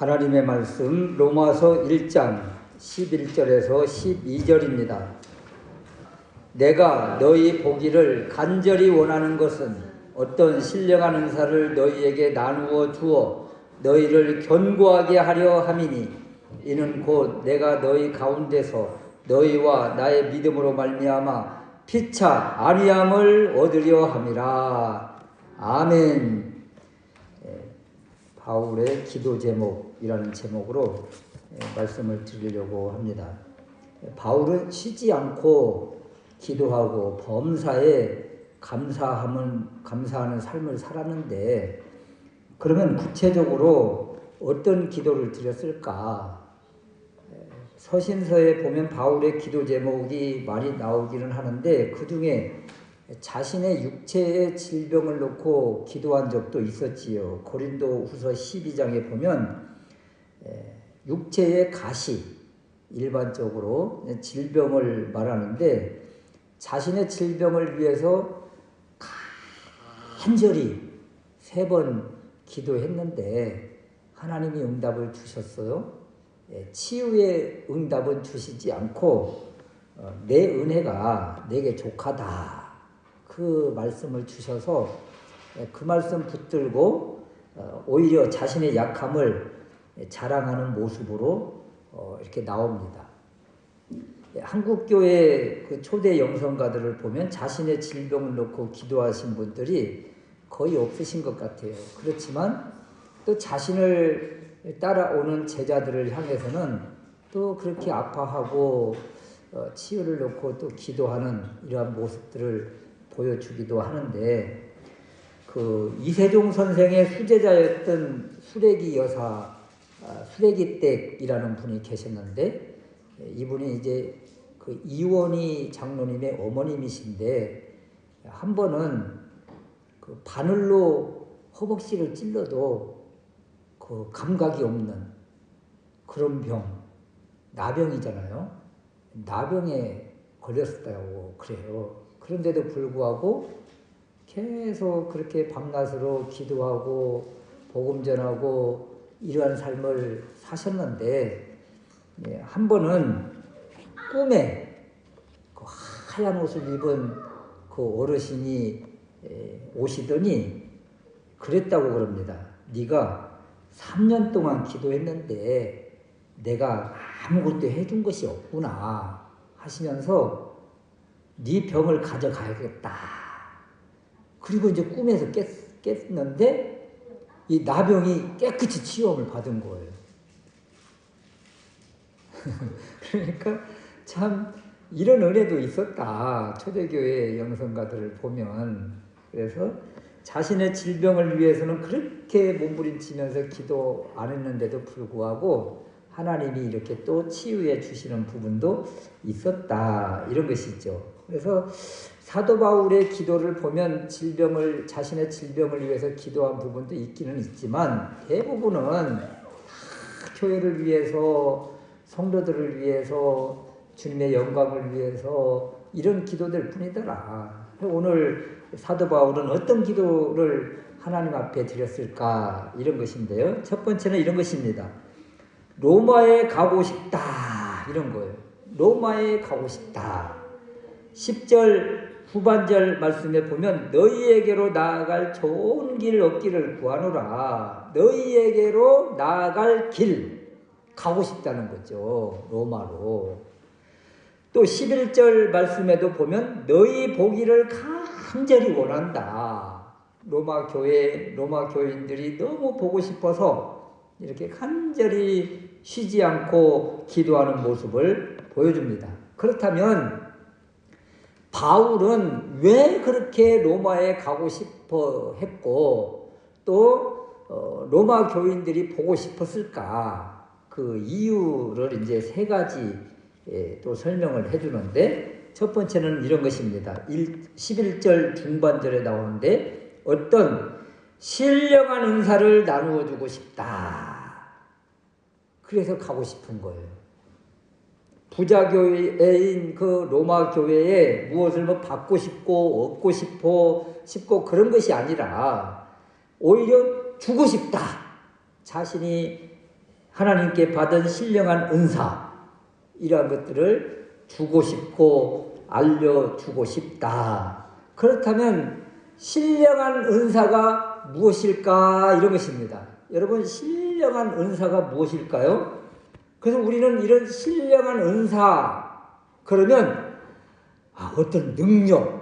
하나님의 말씀 로마서 1장 11절에서 12절입니다. 내가 너희 보기를 간절히 원하는 것은 어떤 신령한 은사를 너희에게 나누어 주어 너희를 견고하게 하려 함이니 이는 곧 내가 너희 가운데서 너희와 나의 믿음으로 말미암아 피차 안위함을 얻으려 함이라. 아멘. 바울의 기도 제목이라는 제목으로 말씀을 드리려고 합니다. 바울은 쉬지 않고 기도하고 범사에 감사하는 삶을 살았는데, 그러면 구체적으로 어떤 기도를 드렸을까? 서신서에 보면 바울의 기도 제목이 많이 나오기는 하는데, 그 중에 자신의 육체의 질병을 놓고 기도한 적도 있었지요. 고린도 후서 12장에 보면 육체의 가시, 일반적으로 질병을 말하는데, 자신의 질병을 위해서 간절히 3번 기도했는데 하나님이 응답을 주셨어요. 치유의 응답은 주시지 않고 내 은혜가 내게 족하다, 그 말씀을 주셔서 그 말씀 붙들고 오히려 자신의 약함을 자랑하는 모습으로 이렇게 나옵니다. 한국교회 그 초대 영성가들을 보면 자신의 질병을 놓고 기도하신 분들이 거의 없으신 것 같아요. 그렇지만 또 자신을 따라오는 제자들을 향해서는 또 그렇게 아파하고 치유를 놓고 또 기도하는 이러한 모습들을 보여주기도 하는데, 그 이세종 선생의 수제자였던 수레기 여사, 수레기댁이라는 분이 계셨는데, 이분이 이제 그 이원희 장로님의 어머님이신데, 한 번은 그 바늘로 허벅지를 찔러도 그 감각이 없는 그런 병, 나병이잖아요. 나병에 걸렸다고 그래요. 그런데도 불구하고 계속 그렇게 밤낮으로 기도하고 복음 전하고 이러한 삶을 사셨는데, 한 번은 꿈에 그 하얀 옷을 입은 그 어르신이 오시더니 그랬다고 그럽니다. 네가 3년 동안 기도했는데 내가 아무것도 해준 것이 없구나 하시면서 네 병을 가져가야겠다. 그리고 이제 꿈에서 깼는데 이 나병이 깨끗이 치유를 받은 거예요. 그러니까 참 이런 은혜도 있었다, 초대교회 영성가들을 보면. 그래서 자신의 질병을 위해서는 그렇게 몸부림치면서 기도 안 했는데도 불구하고 하나님이 이렇게 또 치유해 주시는 부분도 있었다, 이런 것이죠. 그래서 사도 바울의 기도를 보면 자신의 질병을 위해서 기도한 부분도 있기는 있지만, 대부분은 다 교회를 위해서, 성도들을 위해서, 주님의 영광을 위해서 이런 기도들 뿐이더라. 오늘 사도 바울은 어떤 기도를 하나님 앞에 드렸을까, 이런 것인데요. 첫 번째는 이런 것입니다. 로마에 가고 싶다, 이런 거예요. 로마에 가고 싶다. 10절 후반절 말씀에 보면 너희에게로 나아갈 좋은 길 얻기를 구하노라. 너희에게로 나아갈 길, 가고 싶다는 거죠, 로마로. 또 11절 말씀에도 보면 너희 보기를 간절히 원한다. 로마 교인들이 너무 보고 싶어서 이렇게 간절히 쉬지 않고 기도하는 모습을 보여줍니다. 그렇다면 바울은 왜 그렇게 로마에 가고 싶어 했고 또 로마 교인들이 보고 싶었을까? 그 이유를 이제 3가지 또 설명을 해주는데, 첫 번째는 이런 것입니다. 11절 중반절에 나오는데 어떤 신령한 은사를 나누어 주고 싶다. 그래서 가고 싶은 거예요. 부자 교회인 그 로마 교회에 무엇을 받고 싶고 얻고 싶고 그런 것이 아니라 오히려 주고 싶다. 자신이 하나님께 받은 신령한 은사, 이러한 것들을 주고 싶고 알려주고 싶다. 그렇다면 신령한 은사가 무엇일까? 이런 것입니다. 여러분, 신령한 은사가 무엇일까요? 그래서 우리는 이런 신령한 은사, 그러면 어떤 능력,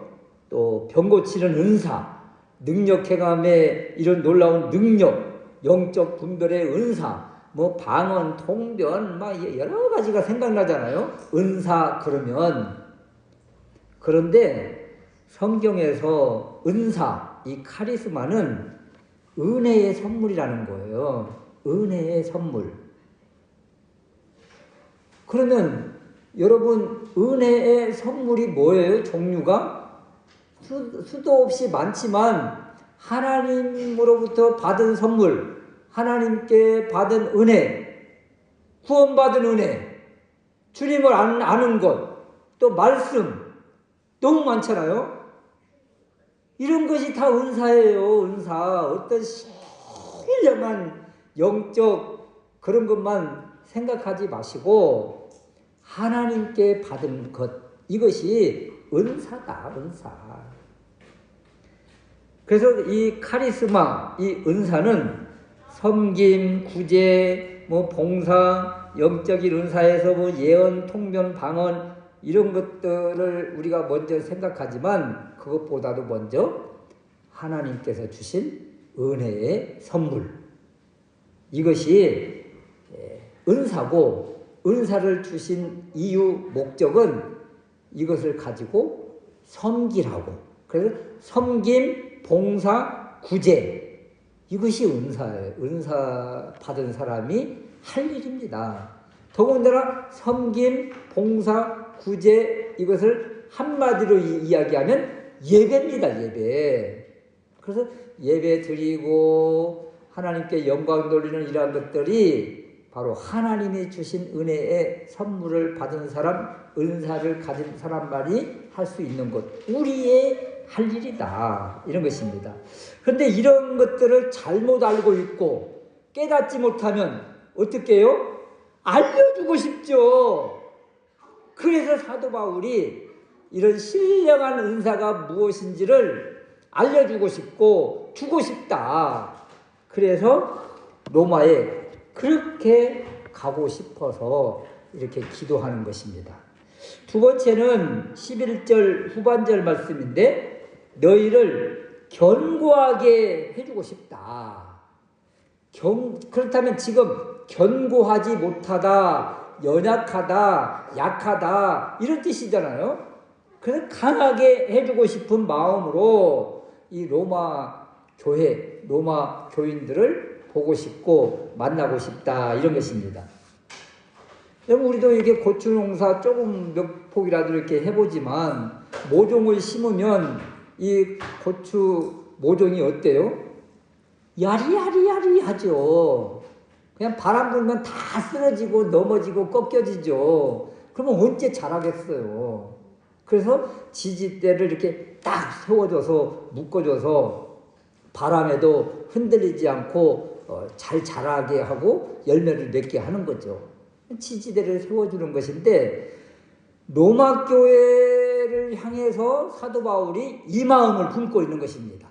또 병 고치는 은사, 능력 행함의 이런 놀라운 능력, 영적 분별의 은사, 뭐 방언, 통변, 막 여러 가지가 생각나잖아요. 은사 그러면. 그런데 성경에서 은사, 이 카리스마는 은혜의 선물이라는 거예요. 은혜의 선물. 그러면 여러분, 은혜의 선물이 뭐예요? 종류가 수도 없이 많지만 하나님으로부터 받은 선물, 하나님께 받은 은혜, 구원받은 은혜, 주님을 아는 것, 또 말씀, 너무 많잖아요. 이런 것이 다 은사예요. 은사. 어떤 신령한 영적 그런 것만 생각하지 마시고 하나님께 받은 것, 이것이 은사다. 은사. 그래서 이 카리스마, 이 은사는 섬김, 구제, 뭐 봉사, 영적인 은사에서 뭐 예언, 통변, 방언, 이런 것들을 우리가 먼저 생각하지만 그것보다도 먼저 하나님께서 주신 은혜의 선물, 이것이 은사고, 은사를 주신 이유, 목적은 이것을 가지고 섬기라고. 그래서 섬김, 봉사, 구제, 이것이 은사예요. 은사 받은 사람이 할 일입니다. 더군다나 섬김, 봉사, 구제, 이것을 한마디로 이야기하면 예배입니다. 예배. 그래서 예배 드리고 하나님께 영광 돌리는 이러한 것들이 바로 하나님이 주신 은혜의 선물을 받은 사람, 은사를 가진 사람만이 할 수 있는 것, 우리의 할 일이다. 이런 것입니다. 그런데 이런 것들을 잘못 알고 있고 깨닫지 못하면 어떻게 해요? 알려주고 싶죠. 그래서 사도 바울이 이런 신령한 은사가 무엇인지를 알려주고 싶고 주고 싶다. 그래서 로마에 그렇게 가고 싶어서 이렇게 기도하는 것입니다. 두 번째는 11절 후반절 말씀인데, 너희를 견고하게 해주고 싶다. 그렇다면 지금 견고하지 못하다, 연약하다, 약하다, 이런 뜻이잖아요. 그래서 강하게 해주고 싶은 마음으로 이 로마 교회, 로마 교인들을 보고 싶고 만나고 싶다, 이런 것입니다. 여러분, 우리도 이렇게 고추 농사 조금 몇 폭이라도 이렇게 해보지만 모종을 심으면 이 고추 모종이 어때요? 야리야리야리 하죠. 그냥 바람 불면 다 쓰러지고 넘어지고 꺾여지죠. 그러면 언제 자라겠어요. 그래서 지지대를 이렇게 딱 세워줘서 묶어줘서 바람에도 흔들리지 않고 잘 자라게 하고 열매를 맺게 하는 거죠. 지지대를 세워주는 것인데, 로마 교회를 향해서 사도 바울이 이 마음을 품고 있는 것입니다.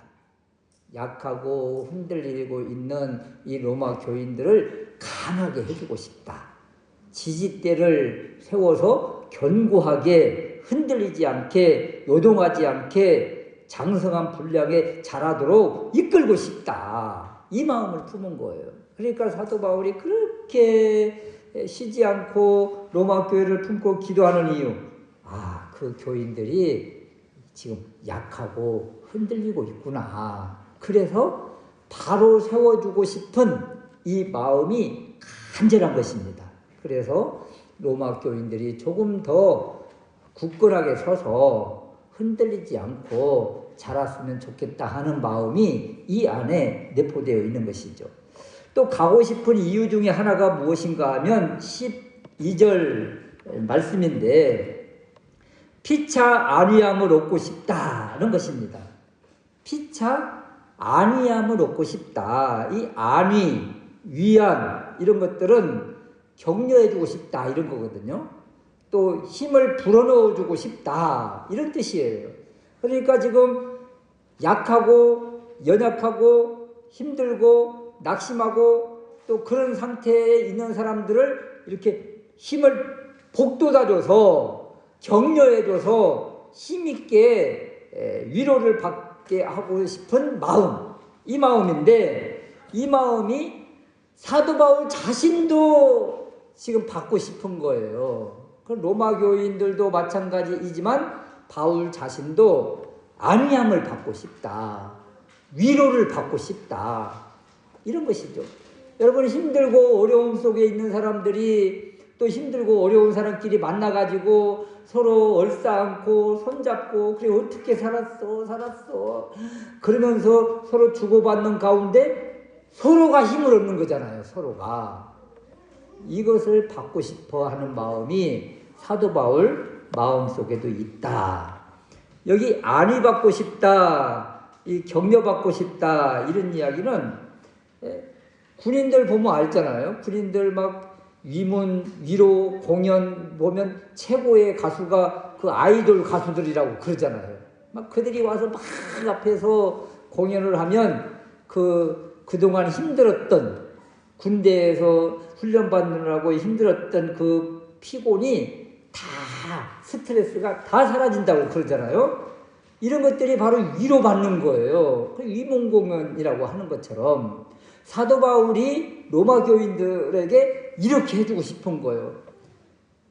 약하고 흔들리고 있는 이 로마 교인들을 강하게 해주고 싶다. 지지대를 세워서 견고하게 흔들리지 않게, 요동하지 않게 장성한 분량에 자라도록 이끌고 싶다. 이 마음을 품은 거예요. 그러니까 사도 바울이 그렇게 쉬지 않고 로마 교회를 품고 기도하는 이유, 그 교인들이 지금 약하고 흔들리고 있구나. 그래서 바로 세워주고 싶은 이 마음이 간절한 것입니다. 그래서 로마 교인들이 조금 더 굳건하게 서서 흔들리지 않고 자랐으면 좋겠다 하는 마음이 이 안에 내포되어 있는 것이죠. 또 가고 싶은 이유 중에 하나가 무엇인가 하면 12절 말씀인데, 피차 안위함을 얻고 싶다는 것입니다. 피차 안위함을 얻고 싶다. 이 안위, 위안 이런 것들은 격려해주고 싶다 이런 거거든요. 또 힘을 불어넣어주고 싶다 이런 뜻이에요. 그러니까 지금 약하고 연약하고 힘들고 낙심하고 또 그런 상태에 있는 사람들을 이렇게 힘을 북돋아줘서 격려해줘서 힘있게 위로를 받게 하고 싶은 마음, 이 마음인데 이 마음이 사도 바울 자신도 지금 받고 싶은 거예요. 로마 교인들도 마찬가지이지만 바울 자신도 안위함을 받고 싶다. 위로를 받고 싶다. 이런 것이죠. 여러분 힘들고 어려움 속에 있는 사람들이 또 힘들고 어려운 사람끼리 만나가지고 서로 얼싸안고 손잡고 그래 어떻게 살았어 그러면서 서로 주고받는 가운데 서로가 힘을 얻는 거잖아요. 서로가. 이것을 받고 싶어 하는 마음이 사도 바울 마음속에도 있다. 여기 안위 받고 싶다, 이 격려 받고 싶다 이런 이야기는 군인들 보면 알잖아요. 군인들 막 위문, 위로, 공연 보면 최고의 가수가 그 아이돌 가수들이라고 그러잖아요. 막 그들이 와서 막 앞에서 공연을 하면 그동안 힘들었던 군대에서 훈련받느라고 힘들었던 그 피곤이 다 스트레스가 다 사라진다고 그러잖아요. 이런 것들이 바로 위로받는 거예요. 위문공연이라고 하는 것처럼 사도 바울이 로마 교인들에게 이렇게 해주고 싶은 거예요.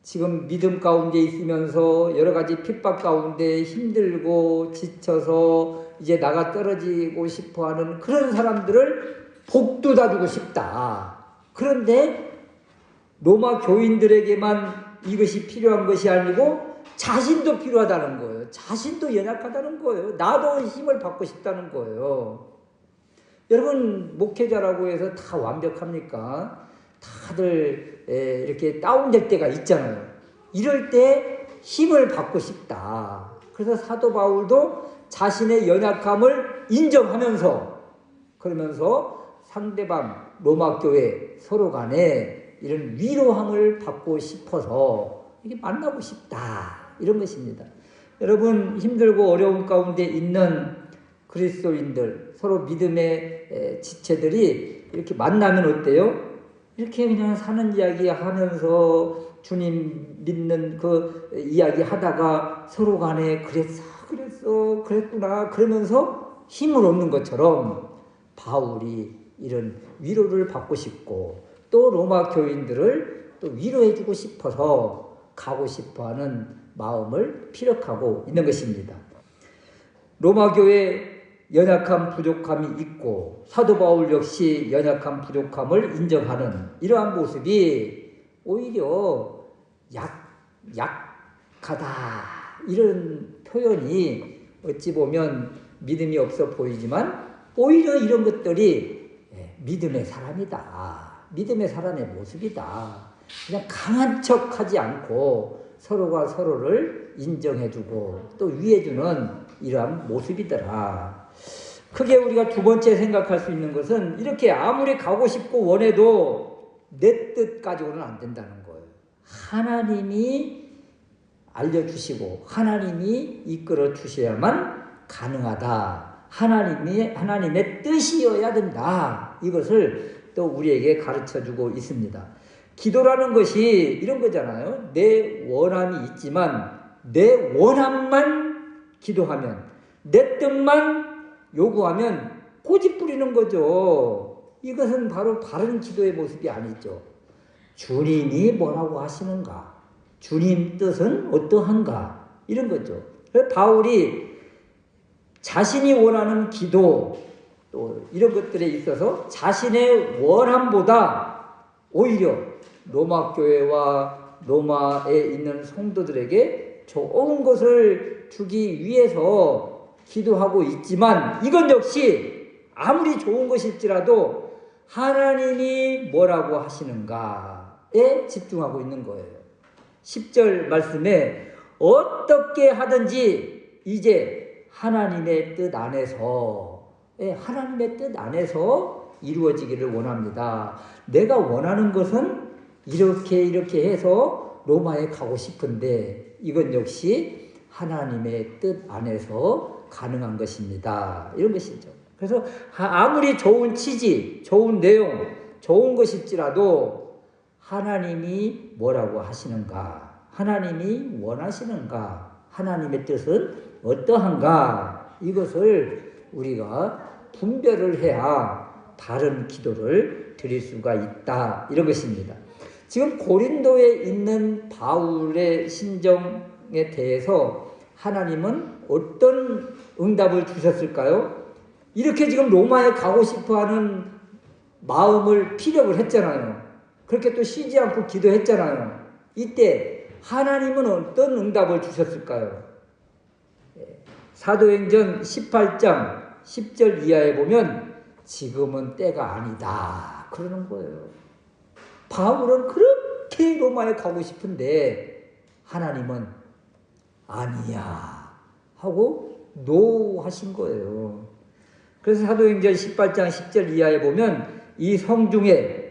지금 믿음 가운데 있으면서 여러 가지 핍박 가운데 힘들고 지쳐서 이제 나가 떨어지고 싶어하는 그런 사람들을 복돋아주고 싶다. 그런데 로마 교인들에게만 이것이 필요한 것이 아니고 자신도 필요하다는 거예요. 자신도 연약하다는 거예요. 나도 힘을 받고 싶다는 거예요. 여러분 목회자라고 해서 다 완벽합니까? 다들 이렇게 다운될 때가 있잖아요. 이럴 때 힘을 받고 싶다. 그래서 사도 바울도 자신의 연약함을 인정하면서 그러면서 상대방 로마 교회 서로 간에 이런 위로함을 받고 싶어서 이게 만나고 싶다 이런 것입니다. 여러분 힘들고 어려운 가운데 있는 그리스도인들 서로 믿음의 지체들이 이렇게 만나면 어때요? 이렇게 그냥 사는 이야기 하면서 주님 믿는 그 이야기 하다가 서로 간에 그랬구나 그러면서 힘을 얻는 것처럼 바울이 이런 위로를 받고 싶고 또 로마 교인들을 또 위로해주고 싶어서 가고 싶어하는 마음을 피력하고 있는 것입니다. 로마 교회 연약함 부족함이 있고 사도 바울 역시 연약함 부족함을 인정하는 이러한 모습이 오히려 약하다 이런 표현이 어찌 보면 믿음이 없어 보이지만 오히려 이런 것들이 믿음의 사람이다. 믿음의 사람의 모습이다. 그냥 강한 척하지 않고 서로가 서로를 인정해주고 또 위해주는 이러한 모습이더라. 크게 우리가 두 번째 생각할 수 있는 것은 이렇게 아무리 가고 싶고 원해도 내 뜻 가지고는 안 된다는 거예요. 하나님이 알려주시고 하나님이 이끌어 주셔야만 가능하다. 하나님의 뜻이어야 된다. 이것을 또 우리에게 가르쳐주고 있습니다. 기도라는 것이 이런 거잖아요. 내 원함이 있지만 내 원함만 기도하면 내 뜻만 요구하면 고집 부리는 거죠. 이것은 바로 바른 기도의 모습이 아니죠. 주님이 뭐라고 하시는가? 주님 뜻은 어떠한가? 이런 거죠. 그래서 바울이 자신이 원하는 기도 또 이런 것들에 있어서 자신의 원함보다 오히려 로마 교회와 로마에 있는 성도들에게 좋은 것을 주기 위해서 기도하고 있지만 이건 역시 아무리 좋은 것일지라도 하나님이 뭐라고 하시는가에 집중하고 있는 거예요. 10절 말씀에 어떻게 하든지 이제 하나님의 뜻 안에서 이루어지기를 원합니다. 내가 원하는 것은 이렇게 해서 로마에 가고 싶은데 이건 역시 하나님의 뜻 안에서 가능한 것입니다. 이런 것이죠. 그래서 아무리 좋은 취지, 좋은 내용, 좋은 것일지라도 하나님이 뭐라고 하시는가? 하나님이 원하시는가? 하나님의 뜻은 어떠한가? 이것을 우리가 분별을 해야 바른 기도를 드릴 수가 있다. 이런 것입니다. 지금 고린도에 있는 바울의 심정에 대해서 하나님은 어떤 응답을 주셨을까요? 이렇게 지금 로마에 가고 싶어하는 마음을 피력을 했잖아요. 그렇게 또 쉬지 않고 기도했잖아요. 이때 하나님은 어떤 응답을 주셨을까요? 사도행전 18장 10절 이하에 보면 지금은 때가 아니다 그러는 거예요. 바울은 그렇게 로마에 가고 싶은데 하나님은 아니야 하고 노 하신 거예요. 그래서 사도행전 18장 10절 이하에 보면 이 성중에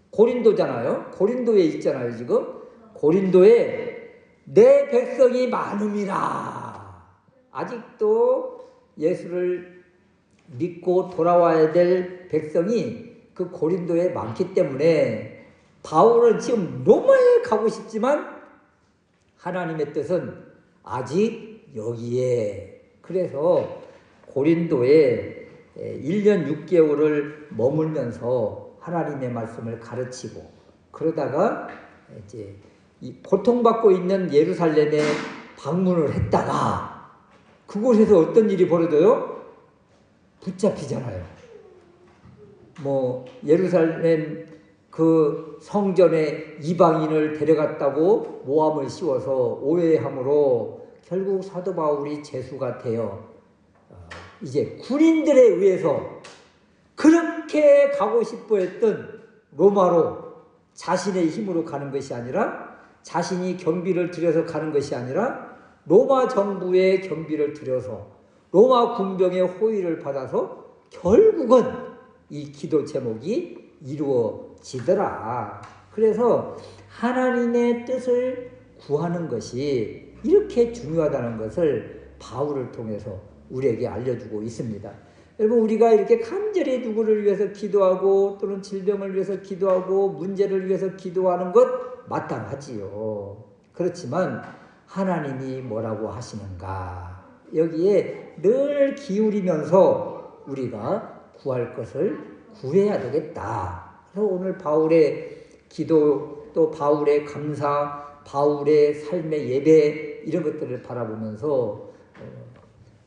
고린도잖아요. 고린도에 있잖아요. 지금 고린도에 내 백성이 많음이라. 아직도 예수를 믿고 돌아와야 될 백성이 그 고린도에 많기 때문에 바울은 지금 로마에 가고 싶지만 하나님의 뜻은 아직 여기에. 그래서 고린도에 1년 6개월을 머물면서 하나님의 말씀을 가르치고 그러다가 이제 고통받고 있는 예루살렘에 방문을 했다가 그곳에서 어떤 일이 벌어져요? 붙잡히잖아요. 예루살렘 그 성전에 이방인을 데려갔다고 모함을 씌워서 오해함으로 결국 사도 바울이 죄수가 되어 이제 군인들에 의해서 그렇게 가고 싶어 했던 로마로 자신의 힘으로 가는 것이 아니라 자신이 경비를 들여서 가는 것이 아니라 로마 정부의 경비를 들여서 로마 군병의 호의를 받아서 결국은 이 기도 제목이 이루어지더라. 그래서 하나님의 뜻을 구하는 것이 이렇게 중요하다는 것을 바울을 통해서 우리에게 알려주고 있습니다. 여러분 우리가 이렇게 간절히 누구를 위해서 기도하고 또는 질병을 위해서 기도하고 문제를 위해서 기도하는 것 마땅하지요. 그렇지만 하나님이 뭐라고 하시는가 여기에 늘 기울이면서 우리가 구할 것을 구해야 되겠다. 그래서 오늘 바울의 기도 또 바울의 감사 바울의 삶의 예배 이런 것들을 바라보면서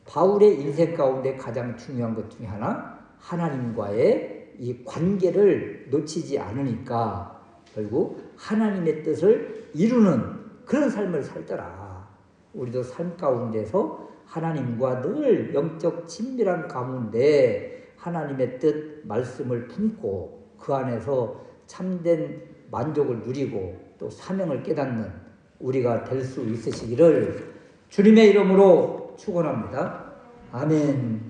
바울의 인생 가운데 가장 중요한 것 중에 하나 하나님과의 이 관계를 놓치지 않으니까 결국 하나님의 뜻을 이루는 그런 삶을 살더라. 우리도 삶 가운데서 하나님과 늘 영적 친밀한 가운데 하나님의 뜻 말씀을 품고 그 안에서 참된 만족을 누리고 또 사명을 깨닫는 우리가 될 수 있으시기를 주님의 이름으로 축원합니다. 아멘.